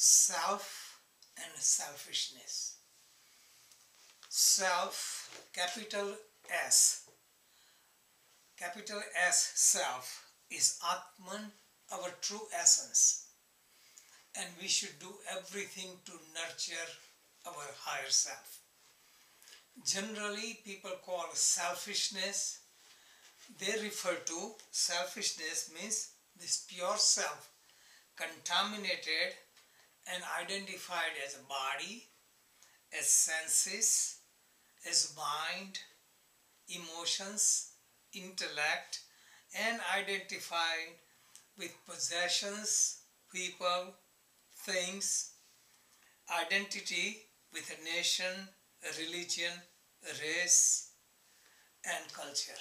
Self and selfishness. Self, capital S, self, is Atman, our true essence. And we should do everything to nurture our higher self. Generally, people call selfishness, they refer to selfishness means this pure self, contaminated and identified as a body, as senses, as mind, emotions, intellect, and identified with possessions, people, things, identity with a nation, a religion, a race, and culture.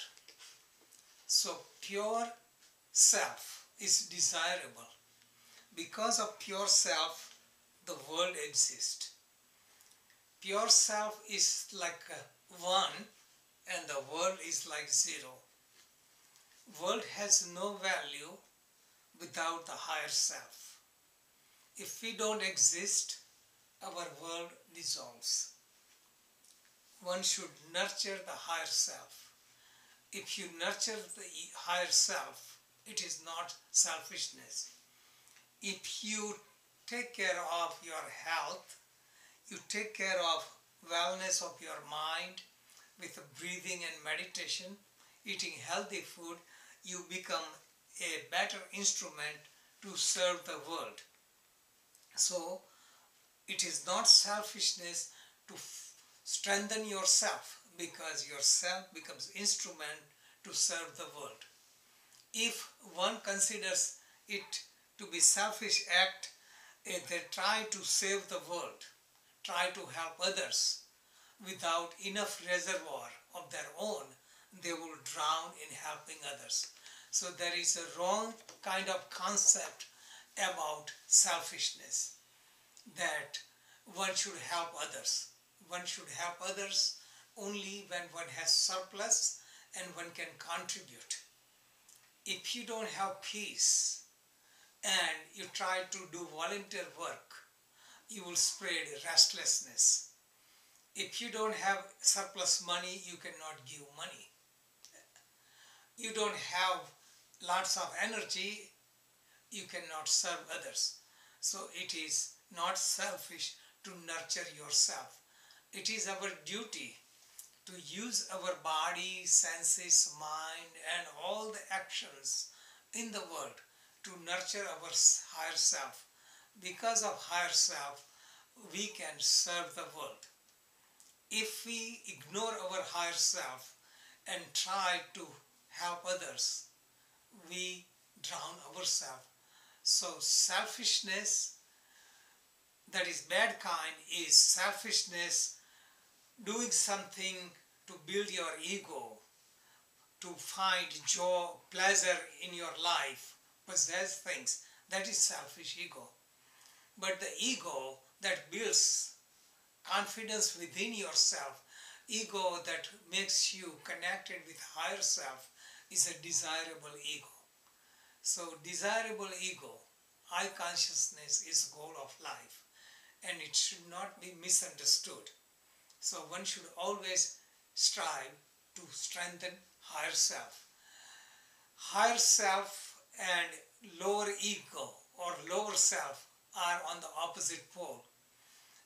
So pure self is desirable. Because of pure self, the world exists. Pure self is like 1 and the world is like 0. World has no value without the higher self. If we don't exist, our world dissolves. One should nurture the higher self. If you nurture the higher self, it is not selfishness. If you take care of your health, you take care of wellness of your mind with breathing and meditation, eating healthy food, you become a better instrument to serve the world. So it is not selfishness to strengthen yourself, because yourself becomes instrument to serve the world. If one considers it to be selfish act, they try to save the world, try to help others. Without enough reservoir of their own, they will drown in helping others. So there is a wrong kind of concept about selfishness, that one should help others. One should help others only when one has surplus and one can contribute. If you don't have peace and you try to do volunteer work, you will spread restlessness. If you don't have surplus money, you cannot give money. You don't have lots of energy, you cannot serve others. So it is not selfish to nurture yourself. It is our duty to use our body, senses, mind, and all the actions in the world to nurture our higher self. Because of higher self, we can serve the world. If we ignore our higher self and try to help others, we drown ourselves. So selfishness, that is bad kind, is selfishness, doing something to build your ego, to find joy, pleasure in your life, possess things. That is selfish ego. But the ego that builds confidence within yourself, ego that makes you connected with higher self, is a desirable ego. So desirable ego, high consciousness, is goal of life, and it should not be misunderstood. So one should always strive to strengthen higher self. Higher self and lower ego or lower self are on the opposite pole.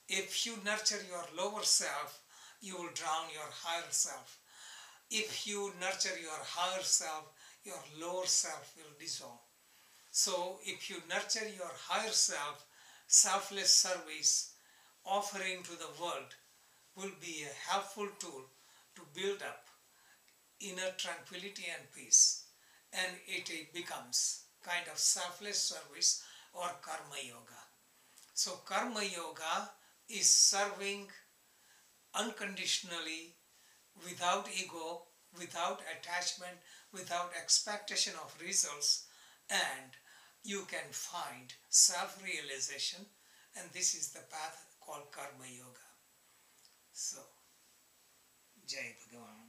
If you nurture your lower self, you will drown your higher self. If you nurture your higher self, your lower self will dissolve. So if you nurture your higher self, selfless service offering to the world will be a helpful tool to build up inner tranquility and peace. And it becomes kind of selfless service or karma yoga. So karma yoga is serving unconditionally, without ego, without attachment, without expectation of results, and you can find self-realization, and this is the path called karma yoga. So, Jai Bhagavan.